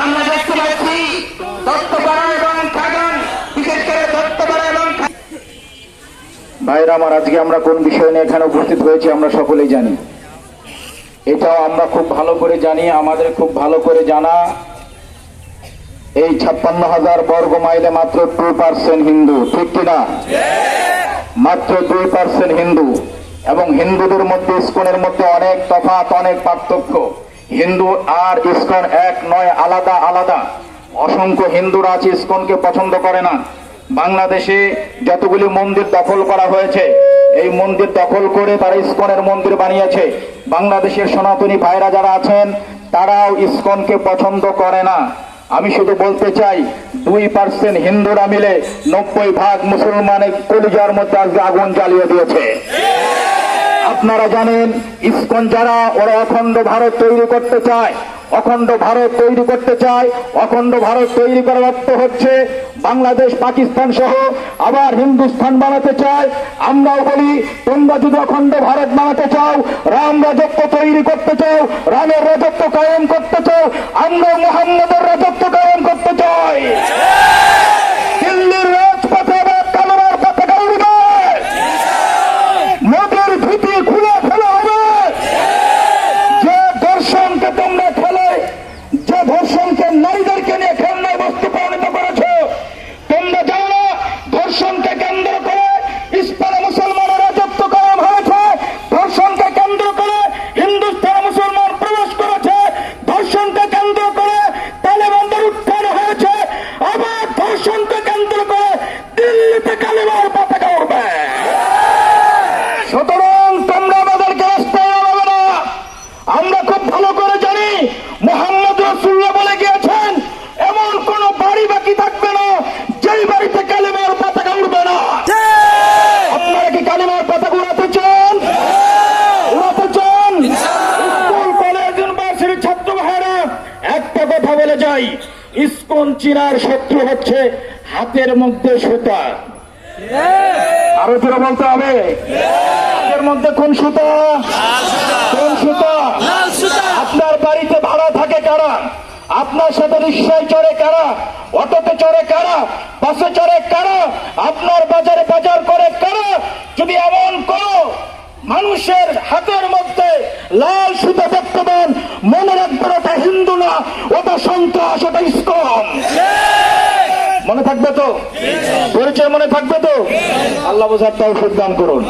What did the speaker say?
আমরা দেখতে পাচ্ছি দত্তপাড়া এবং খাগান, বিশেষ করে দত্তপাড়া এবং ভাইরা আমার, আজকে আমরা কোন বিষয় নিয়ে এখানে উপস্থিত হয়েছি আমরা সকলেই জানি। এটাও আমরা খুব ভালো করে জানি, আমাদের খুব ভালো করে জানা, এই 56,000 বর্গ মাইলে মাত্র 2% হিন্দু, ঠিক কিনা? মাত্র 2% হিন্দু। এবং হিন্দুদের মধ্যে ইসকনের মধ্যে অনেক তফাৎ, অনেক পার্থক্য। হিন্দু আর ইসকন এক নয়, আলাদা আলাদা। অসংখ্য হিন্দুরা আছে ইসকনকে পছন্দ করে না। বাংলাদেশে যতগুলি মন্দির দখল করা হয়েছে, এই মন্দির দখল করে তারা ইসকনের মন্দির বানিয়েছে। বাংলাদেশের সনাতনী ভাইরা যারা আছেন তারাও ইসকনকে পছন্দ করে না। আমি শুধু বলতে চাই, 2% হিন্দুরা মিলে 90% মুসলমানের কলিজার মধ্যে আজকে আগুন জ্বালিয়ে দিয়েছে। আপনারা জানেন, ইসকন যারা, ওরা অখণ্ড ভারত তৈরি করতে চায়। অখণ্ড ভারত তৈরি করতে চায়। অখণ্ড ভারত তৈরি করার অর্থ হচ্ছে বাংলাদেশ, পাকিস্তান সহ আবার হিন্দুস্তান বানাতে চায়। আমরাও বলি, তোমরা যদি অখণ্ড ভারত বানাতে চাও, রাম রাজত্ব তৈরি করতে চাও, রামের রাজত্ব কায়েম করতে চাও, আমরা মুহাম্মদের রাজত্ব কায়েম করতে চাই। দিল্লির রাজপথে আবার কালোর পতাকা উড়বে, মোদের ভীতি খুলে ফেলা হবে। যে দর্শনকে তোমরা খেলে, যে ধর্ষণকে নারীদেরকে নিয়ে খেলনায় বস্তু পরিণত করেছ, তোমরা জানো না ধর্ষণকে কেন্দ্র করে ইস্পানে মুসলমানের রাজত্ব কায়েম হয়েছে। ধর্ষণকে কেন্দ্র করে হিন্দুস্তানে মুসলমান প্রবেশ করেছে। ধর্ষণকে কেন্দ্র করে তালেবানদের উত্থান হয়েছে। আবার ধর্ষণকে কেন্দ্র করে দিল্লিতে কালিমার পতাকা উঠবে। সুতরাং তোমরা আমাদেরকে রাস্তায় নামাবে না। আমরা খুব ভালো করে জানি, মুহাম্মদ রাসূলুল্লাহ বলে গিয়েছেন, এমন কোন বাড়ি বাকি থাকবে না যেই বাড়িতে কালিমার পতাকা উড়বে না। আপনারা কি কালিমার পতাকা উড়াতে চান? উড়াতে চান? স্কুল, কলেজ, ইউনিভার্সিটির ছাত্র ভাইরা, একটা কথা বলে যাই, ইসকন চীনার শত্রু হচ্ছে হাতের মধ্যে সুতা। আরো জোরে বলতে হবে, হাতের মধ্যে কোন সুতা? কোন সুতা? আপনার বাড়িতে ভাড়া থাকে কারা? আপনার সাথে রিক্সায় চড়ে কারা? অটোতে চড়ে কারা? বাসে চড়ে কারা? আপনার বাজারে বাজার করে কারা? যদি এমন কোন মানুষের হাতের মধ্যে লাল সুতা দেখতে পান, মনে রাখবেন ওটা হিন্দু না, ওটা সন্ত্রাস, ওটা ইসকন। মনে থাকবে তো? পরিচয় মনে থাকবে তো? আল্লাহ বোঝার তৌফিক দান করুন।